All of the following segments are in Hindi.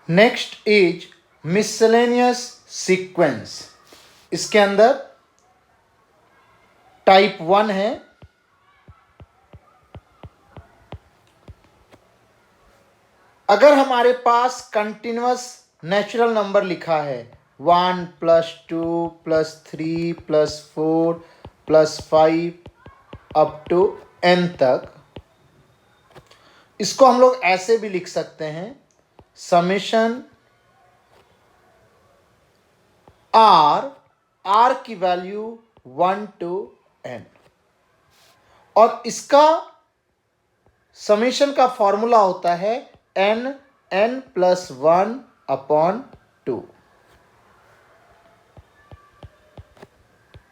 Next is miscellaneous sequence. इसके अंदर टाइप 1 है, अगर हमारे पास कंटिन्यूअस नेचुरल नंबर लिखा है 1 + 2 + 3 + 4 + 5 अप टू n तक, इसको हम लोग ऐसे भी लिख सकते हैं समेशन r की वैल्यू 1 to n, और इसका समेशन का फॉर्मूला होता है n+1/2।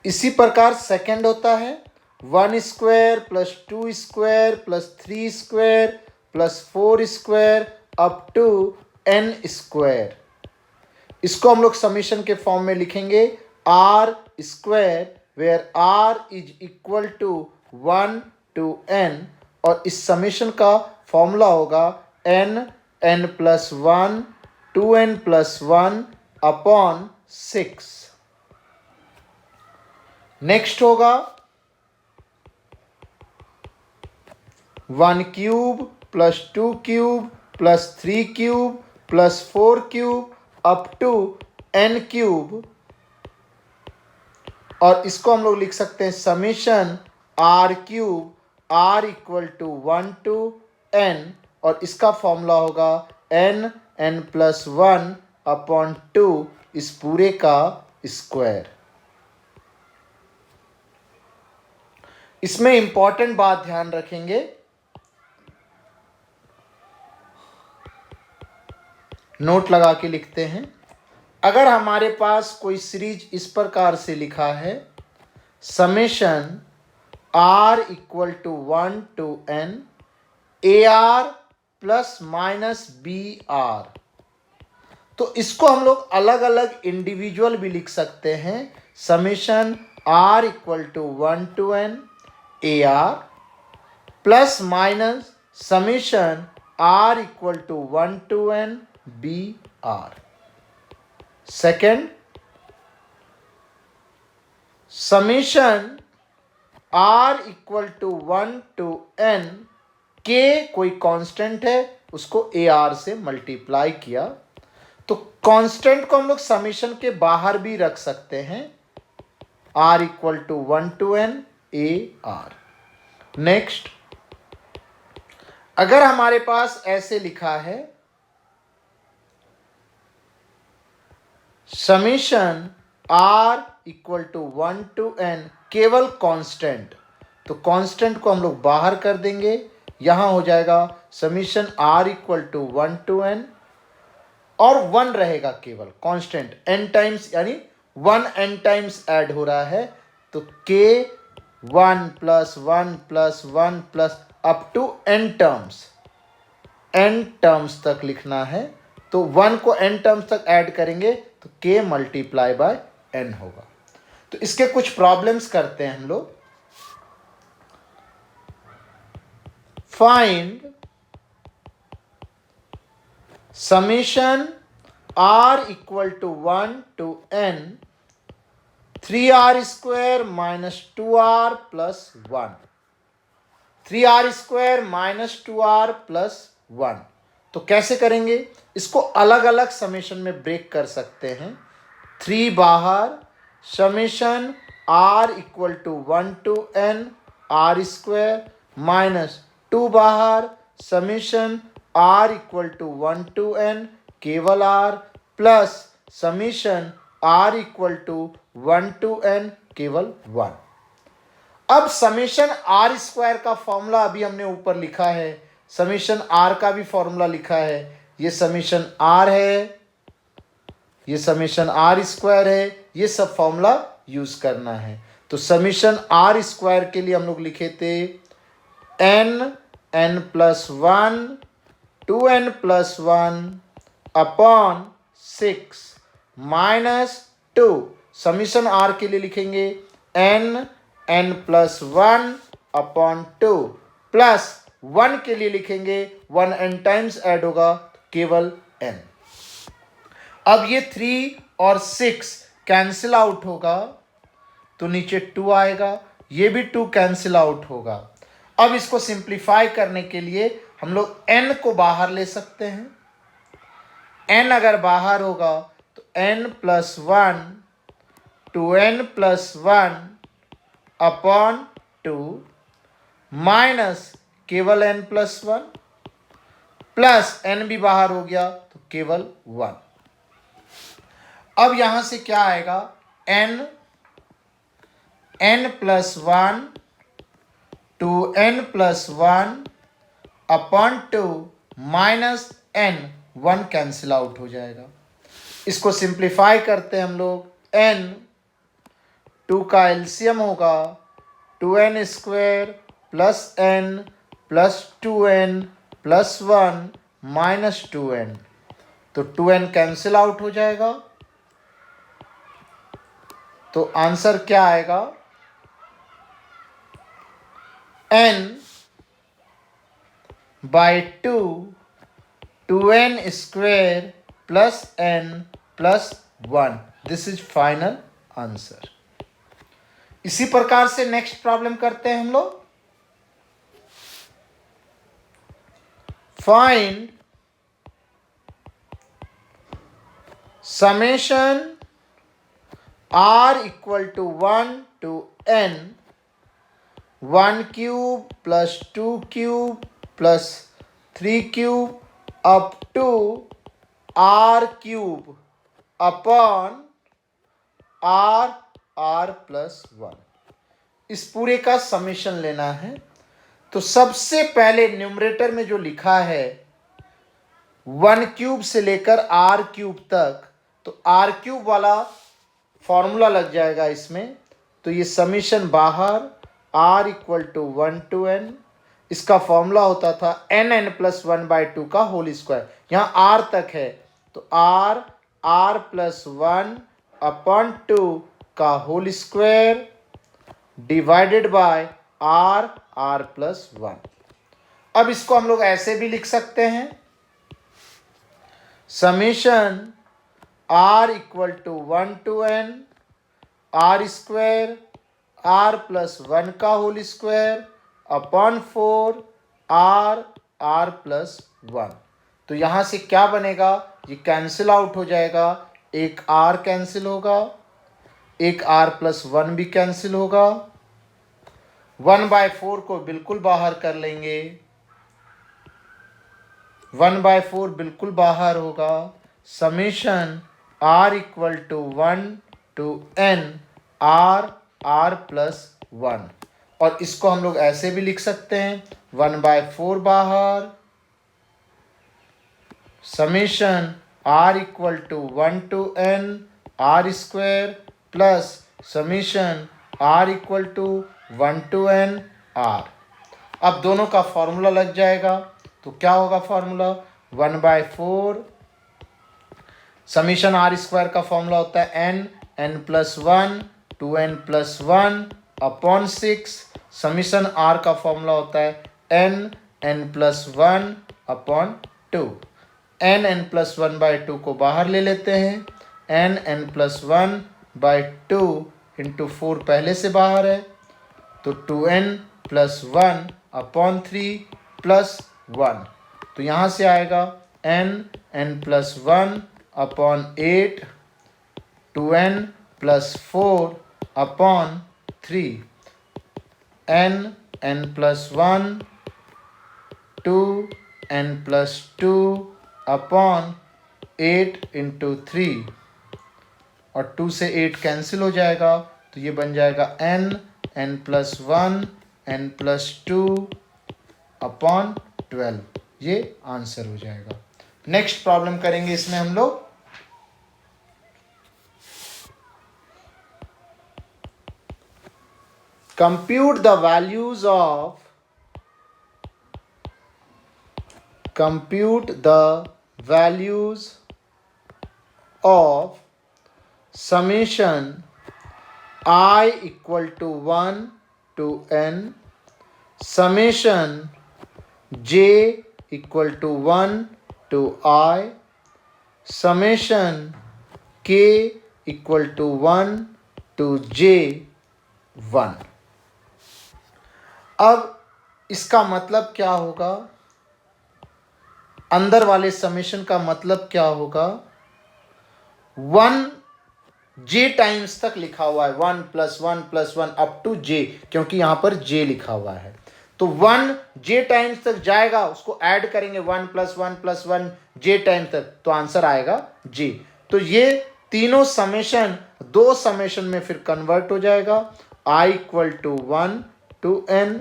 इसी प्रकार सेकंड होता है 1² + 2² + 3² + 4² अप टू n²। इसको हम लोग समेशन के फॉर्म में लिखेंगे r², where r is equal to 1 to n, और इस समेशन का फॉर्मूला होगा n+1 2n+1 अपॉन 6। नेक्स्ट होगा 1³ + 2³ + 3³ + 4³ अप टू n³, और इसको हम लोग लिख सकते हैं summation r³ r equal to 1 to n, और इसका फॉर्मूला होगा n+1 अपॉन 2 इस पूरे का स्क्वायर। इसमें इंपॉर्टेंट बात ध्यान रखेंगे, नोट लगा के लिखते हैं। अगर हमारे पास कोई सीरीज इस प्रकार से लिखा है summation r equal to 1 to n ar ± br, तो इसको हम लोग अलग अलग इंडिविजुअल भी लिख सकते हैं summation r equal to 1 to n ar ± summation r equal to 1 to n br। Second summation r equal to 1 to n के कोई कांस्टेंट है, उसको ar से मल्टीप्लाई किया, तो कांस्टेंट को हम लोग समेशन के बाहर भी रख सकते हैं r equal to 1 to n ar। Next अगर हमारे पास ऐसे लिखा है summation r equal to 1 to n केवल कांस्टेंट, तो कांस्टेंट को हम लोग बाहर कर देंगे, यहां हो जाएगा summation r equal to 1 to n, और 1 रहेगा केवल कांस्टेंट n टाइम्स, यानी 1 n टाइम्स ऐड हो रहा है, तो k 1 + 1 + 1 + up to n terms तक लिखना है, तो 1 को n टर्म्स तक ऐड करेंगे तो k × n होगा। तो इसके कुछ प्रॉब्लम्स करते हैं हम लोग। Find summation r equal to 1 to n 3r² - 2r + 1, 3r² - 2r + 1। तो कैसे करेंगे, इसको अलग अलग समेशन में ब्रेक कर सकते हैं। 3 बाहर, summation r equal to 1 to n r² - 2 बाहर, summation r equal to 1 to n केवल r plus summation r equal to 1 to n केवल 1। अब समेशन r² का फॉर्मूला अभी हमने ऊपर लिखा है, समेशन r का भी फॉर्मूला लिखा है, ये समेशन r है, ये समेशन r² है, ये सब फॉर्मूला यूज करना है। तो समेशन r² के लिए हम लोग लिखे थे n+1 2n+1 upon 6 -2, summation r के लिए लिखेंगे n+1 अपॉन 2 प्लस 1 के लिए लिखेंगे 1 n टाइम्स ऐड होगा केवल n। अब ये 3 और 6 कैंसिल आउट होगा तो नीचे 2 आएगा, ये भी 2 कैंसिल आउट होगा। अब इसको सिंप्लीफाई करने के लिए हम लोग n को बाहर ले सकते हैं। n अगर बाहर होगा तो n plus 1 2n+1 upon 2 minus केवल n+1 प्लस n भी बाहर हो गया तो केवल 1। अब यहां से क्या आएगा, n+1 2n+1 upon 2 minus n, 1 cancel out हो जाएगा। इसको सिंप्लीफाई करते हैं हम लोग, n 2 का एलसीएम होगा 2n² plus n plus 2n plus 1 minus 2n, तो 2n कैंसिल आउट हो जाएगा। तो आंसर क्या आएगा, n by 2 2n² plus n plus 1, this is final answer. इसी प्रकार से नेक्स्ट प्रॉब्लम करते हैं हम लोग। Find summation r equal to 1 to n 1 cube plus 2 cube plus 3 cube up to r cube upon r plus 1, इस पूरे का समेशन लेना है। तो सबसे पहले न्यूमरेटर में जो लिखा है 1 क्यूब से लेकर r क्यूब तक, तो r क्यूब वाला फॉर्मूला लग जाएगा इसमें। तो ये समीशन बाहर r equal to 1 to n, इसका फॉर्मूला होता था n+1/2 का होल स्क्वायर, यहाँ r तक है तो r प्लस 1 अपॉन 2 का whole square divided by r plus 1। अब इसको हम लोग ऐसे भी लिख सकते हैं, summation r equal to 1 to n r² r plus 1 का whole square upon 4 r plus 1। तो यहाँ से क्या बनेगा, ये कैंसिल आउट हो जाएगा, एक r कैंसिल होगा, एक r प्लस 1 भी कैंसिल होगा, 1/4 को बिल्कुल बाहर कर लेंगे, 1/4 बिल्कुल बाहर होगा। Summation r equal to 1 to n r plus 1, और इसको हम लोग ऐसे भी लिख सकते हैं 1/4 बाहर, summation r equal to 1 to n r² plus summation r equal to 1 to n r। अब दोनों का फॉर्मूला लग जाएगा, तो क्या होगा फॉर्मूला, 1/4 समीशन r² का फॉर्मूला होता है n+1 2n+1 upon 6, summation r का फॉर्मूला होता है n+1 अपॉन 2। n+1/2 को बाहर ले लेते हैं, n+1/2 इंटू 4 पहले से बाहर है, तो 2n+1 अपॉन 3 प्लस 1, तो यहाँ से आएगा n+1 upon 8 2n+4 upon 3, n+1 2n+2 upon 8 into 3, और 2 से 8 कैंसिल हो जाएगा, तो ये बन जाएगा n+1 n+2 अपॉन 12, ये आंसर हो जाएगा। नेक्स्ट प्रॉब्लम करेंगे इसमें हम लोग, compute the values of summation I equal to 1 to n summation j equal to 1 to I summation k equal to 1 to j 1। अब इसका मतलब क्या होगा, अंदर वाले समेशन का मतलब क्या होगा, 1 j टाइम्स तक लिखा हुआ है, 1 + 1 + 1 अप टू j, क्योंकि यहां पर j लिखा हुआ है। तो 1 j टाइम्स तक जाएगा, उसको ऐड करेंगे 1 + 1 + 1 j टाइम्स तक, तो आंसर आएगा j। तो ये तीनों समेशन 2 समेशन में फिर कन्वर्ट हो जाएगा। i equal to 1 to n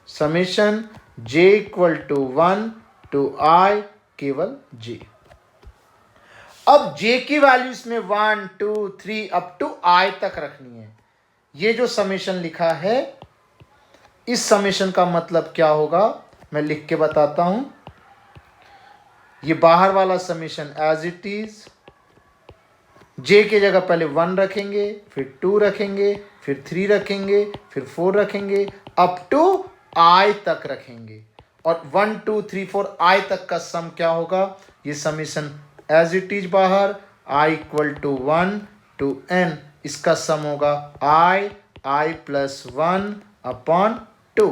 summation j equal to 1 to i केवल j। अब j की वैल्यू इसमें 1 2 3 अप टू i तक रखनी है। ये जो समेशन लिखा है, इस समेशन का मतलब क्या होगा मैं लिख के बताता हूं। ये बाहर वाला summation as it is, j की जगह पहले 1 रखेंगे, फिर 2 रखेंगे, फिर 3 रखेंगे, फिर 4 रखेंगे, अप टू i तक रखेंगे। और 1 2 3 4 i तक का सम क्या होगा, ये समेशन एज इट इज बाहर, i equal to 1 to n, इसका सम होगा i plus 1 upon 2,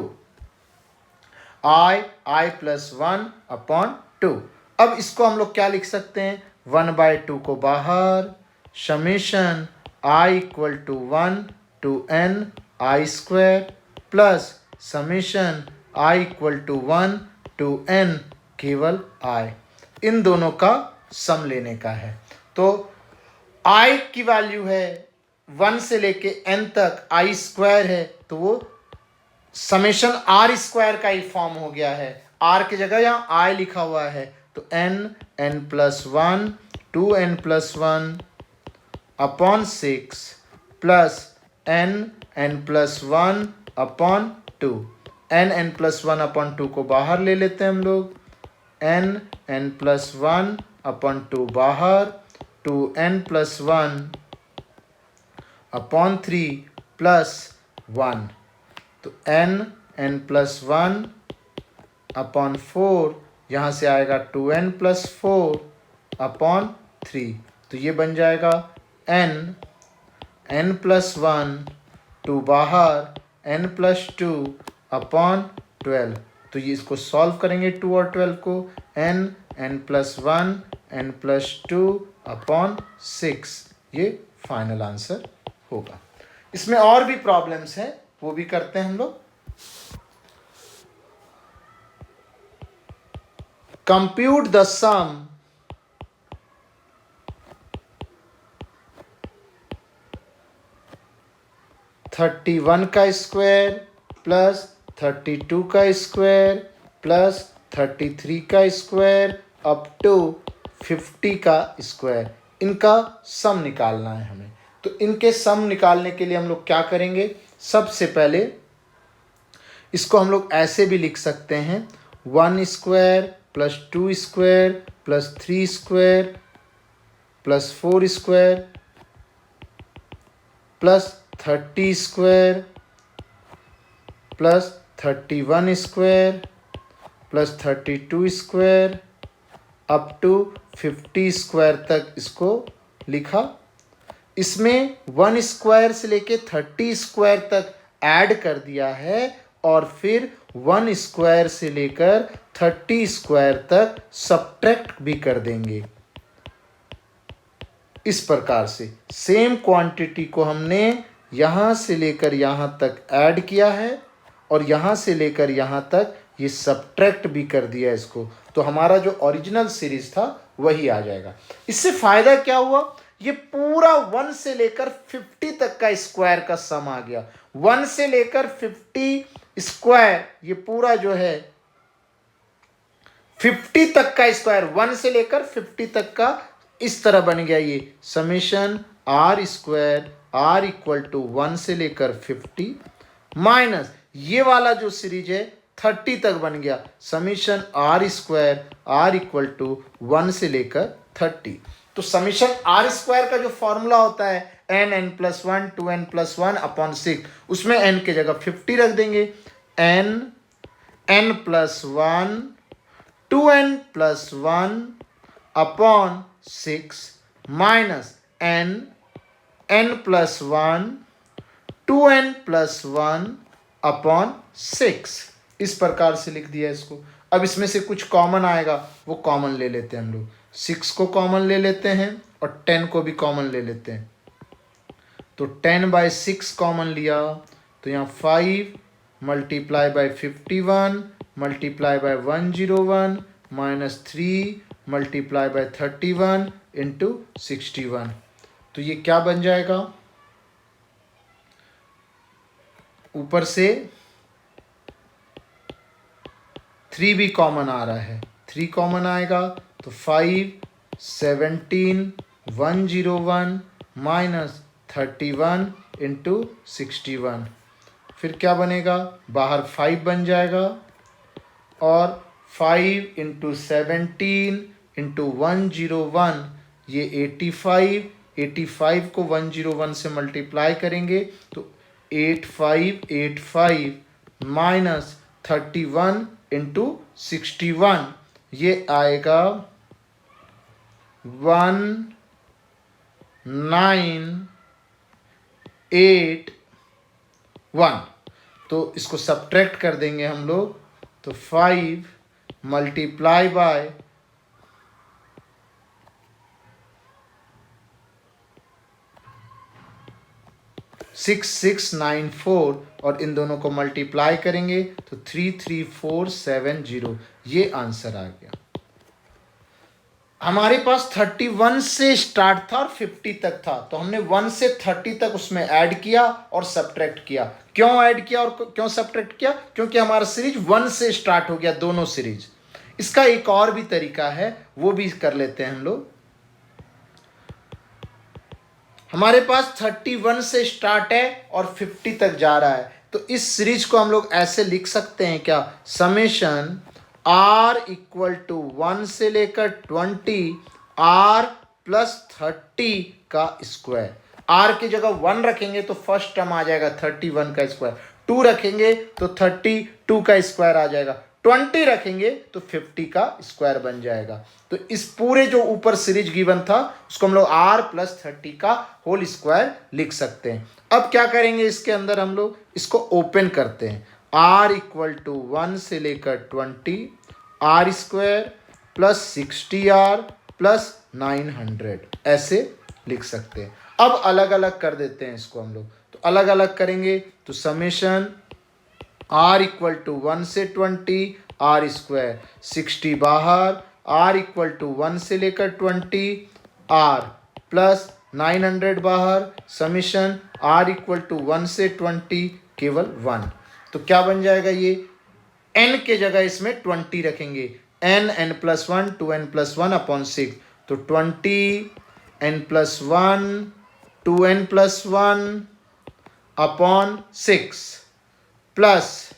i plus 1 upon 2। अब इसको हम लोग क्या लिख सकते हैं, 1/2 को बाहर, summation i equal to 1 to n i square plus summation i equal to 1 to n केवल i, इन दोनों का सम लेने का है। तो i की वैल्यू है 1 से लेके n तक i स्क्वायर है, तो वो समेशन r स्क्वायर का ही फॉर्म हो गया है। r की जगह यहाँ i लिखा हुआ है, तो n plus 1 2n plus 1 upon 6 plus n plus 1 upon 2, n plus 1 upon 2 को बाहर ले लेते हैं हम लोग, n प्लस 1 अपॉन 2 बाहर, 2n प्लस 1 अपॉन 3 प्लस 1, तो n प्लस 1 अपॉन 4, यहाँ से आएगा 2n प्लस 4 अपॉन 3, तो ये बन जाएगा n प्लस 1 2 बाहर, n प्लस 2 अपॉन 12। तो ये इसको सॉल्व करेंगे 2 और 12 को, n plus 1 n plus 2 upon 6, ये फाइनल आंसर होगा। इसमें और भी प्रॉब्लम्स हैं, वो भी करते हैं हम लोग। कंप्यूट द सम (31 का स्क्वायर प्लस 32 का स्क्वायर प्लस 33 का स्क्वायर अप टू 50 का स्क्वायर, इनका सम निकालना है हमें। तो इनके सम निकालने के लिए हम लोग क्या करेंगे, सबसे पहले इसको हम लोग ऐसे भी लिख सकते हैं, 1 square plus 2 square plus 3 square plus 4 square plus 30 square plus 31 square plus 32 square up to 50 square तक इसको लिखा। इसमें 1 स्क्वायर से लेके 30 स्क्वायर तक ऐड कर दिया है, और फिर 1 स्क्वायर से लेकर 30 स्क्वायर तक सब्ट्रैक्ट भी कर देंगे। इस प्रकार से सेम क्वांटिटी को हमने यहाँ से लेकर यहाँ तक ऐड किया है, और यहाँ से लेकर यहाँ तक ये सब्ट्रैक्ट भी कर दिया इसको, तो हमारा जो ओरिजिनल सीरीज था वही आ जाएगा। इससे फायदा क्या हुआ, ये पूरा 1 से लेकर 50 तक का स्क्वायर का सम आ गया। 1 से लेकर 50 स्क्वायर, ये पूरा जो है 50 तक का स्क्वायर, 1 से लेकर 50 तक का इस तरह बन गया। ये summation r square r equal to 1 से लेकर 50 माइनस ये वाला जो सीरीज है 30 तक बन गया, summation r square r equal to 1 से लेकर 30। तो समेशन r स्क्वायर का जो फॉर्मूला होता है n plus 1 2n plus 1 upon 6, उसमें n की जगह 50 रख देंगे, n plus 1 2n plus 1 upon 6 minus n plus 1 2n plus 1 upon 6, इस प्रकार से लिख दिया इसको। अब इसमें से कुछ कॉमन आएगा, वो कॉमन ले लेते हैं हम लोग। 6 को कॉमन ले लेते हैं और 10 को भी कॉमन ले लेते हैं। तो 10/6 कॉमन लिया तो यहाँ 5 multiply by 51 multiply by 101 minus 3 multiply by 31 into 61। तो ये क्या बन जाएगा, ऊपर से 3 भी कॉमन आ रहा है, 3 कॉमन आएगा तो 5 17 101 माइनस 31 इंटू 61। फिर क्या बनेगा, बाहर 5 बन जाएगा और 5 इंटू 17 इंटू 101 ये 85, 85 को 101 से मल्टीप्लाई करेंगे तो 8585 माइनस 31 इंटू 61 ये आएगा 1981। तो इसको सब्ट्रैक्ट कर देंगे हम लोग, तो 5 मल्टीप्लाई बाय 6694 और इन दोनों को मल्टीप्लाई करेंगे तो 33470, ये आंसर आ गया। हमारे पास 31 से स्टार्ट था और 50 तक था, तो हमने 1 से 30 तक उसमें ऐड किया और सब्ट्रैक्ट किया। क्यों ऐड किया और क्यों सब्ट्रैक्ट किया, क्योंकि हमारा सीरीज 1 से स्टार्ट हो गया, दोनों सीरीज। इसका एक और भी तरीका है, वो भी कर लेते हैं हम लोग। हमारे पास 31 से स्टार्ट है और 50 तक जा रहा है, तो इस सीरीज को हम लोग ऐसे लिख सकते हैं क्या, समेशन r इक्वल टू 1 से लेकर 20 r प्लस 30 का स्क्वायर। r की जगह 1 रखेंगे तो फर्स्ट टर्म आ जाएगा 31 का स्क्वायर, 2 रखेंगे तो 32 का स्क्वायर आ जाएगा, 20 रखेंगे तो 50 का स्क्वायर बन जाएगा। तो इस पूरे जो ऊपर सीरीज गिवन था उसको हम लोग r प्लस 30 का होल स्क्वायर लिख सकते हैं। अब क्या करेंगे, इसके अंदर हम लोग इसको ओपन करते हैं, r इक्वल टू 1 से लेकर 20 r square plus 60r plus 900, ऐसे लिख सकते हैं। अब अलग अलग कर देते हैं इसको हम लोग, तो अलग अलग करेंगे तो समेशन r इक्वल टू 1 से 20 r स्क्वायर, 60 बाहर, r इक्वल टू 1 से लेकर 20 r प्लस 900 बाहर, समेशन r इक्वल टू 1 से 20 केवल 1। तो क्या बन जाएगा, ये n के जगह इसमें 20 रखेंगे, n plus 1 2n plus 1 upon 6, तो 20 n plus 1 2n plus 1 upon 6 plus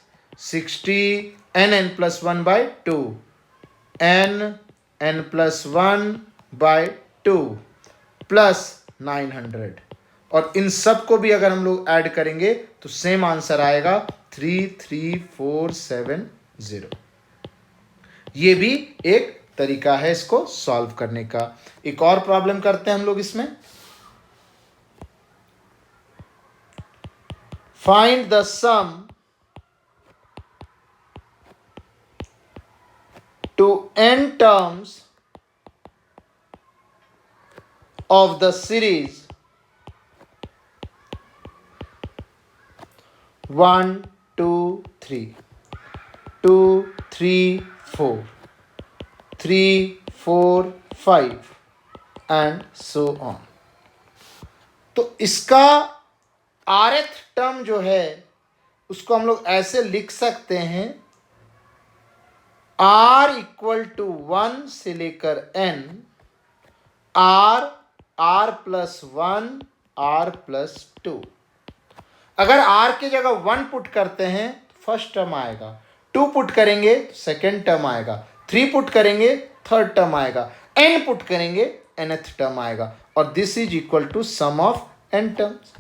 60 n plus 1 by 2 n plus 1 by 2 plus 900, और इन सब को भी अगर हम लोग ऐड करेंगे तो सेम आंसर आएगा 33470। ये भी एक तरीका है इसको सॉल्व करने का। एक और प्रॉब्लम करते हैं हम लोग इसमें, find the sum to n terms of the series 1 2 3 2 3 4 3 4 5 and so on। तो इसका rth टर्म जो है उसको हम लोग ऐसे लिख सकते हैं, r इक्वल टू 1 से लेकर n r plus 1 r plus 2। अगर r की जगह 1 पुट करते हैं तो फर्स्ट टर्म आएगा, 2 पुट करेंगे तो सेकेंड टर्म आएगा, 3 पुट करेंगे थर्ड टर्म आएगा, n पुट करेंगे nth टर्म आएगा, और this is equal to sum of n terms.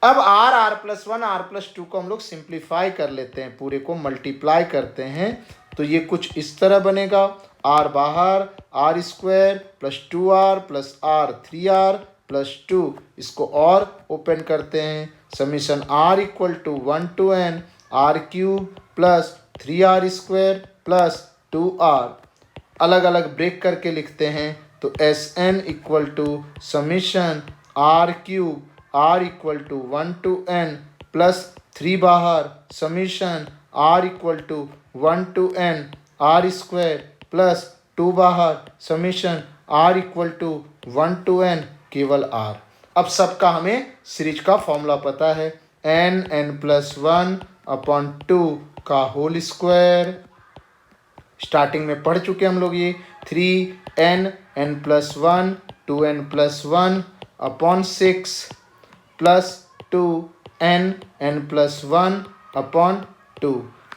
अब r प्लस 1 r प्लस 2 को हम लोग सिंप्लीफाई कर लेते हैं, पूरे को मल्टीप्लाई करते हैं, तो ये कुछ इस तरह बनेगा, आर बाहर, r square plus 2r plus r 3r plus 2, इसको और ओपन करते हैं, summation r equal to 1 to n r cube plus 3r square plus 2r, अलग अलग ब्रेक करके लिखते हैं तो S N equal to summation r cube r equal to 1 to n plus 3 बाहर, summation r equal to 1 to n r square plus 2 बाहर, summation r equal to 1 to n केवल आर। अब सबका हमें सीरीज का फॉर्मूला पता है, n प्लस 1 अपॉन 2 का होल स्क्वायर, स्टार्टिंग में पढ़ चुके हम लोग ये, 3n plus 1 2n plus 1 upon 6 plus 2n plus 1 upon 2,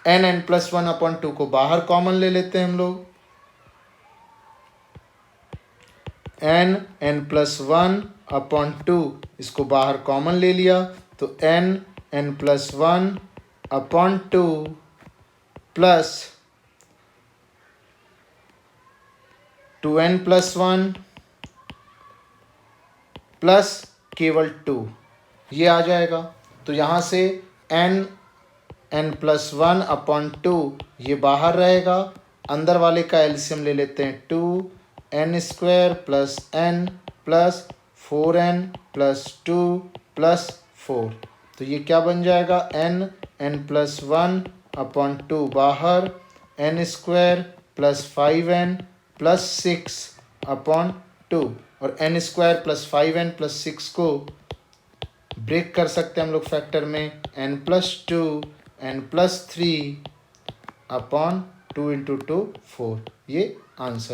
n plus 1 upon 2 को बाहर कॉमन ले लेते हैं हम लोग, n प्लस 1 अपॉन 2 इसको बाहर कॉमन ले लिया तो n plus 1 upon 2 plus 2n plus 1 plus केवल 2 ये आ जाएगा। तो यहाँ से n प्लस 1 अपॉन 2 ये बाहर रहेगा, अंदर वाले का एलसीएम ले लेते हैं 2n square plus n plus 4n plus 2 plus 4, तो ये क्या बन जाएगा, n प्लस 1 अपॉन 2 बाहर, n square plus 5n plus 6 upon 2, और n square plus 5n plus 6 को ब्रेक कर सकते हैं हम लोग फैक्टर में, n plus 2 n plus 3 upon 2 × 2 4, ये आंसर।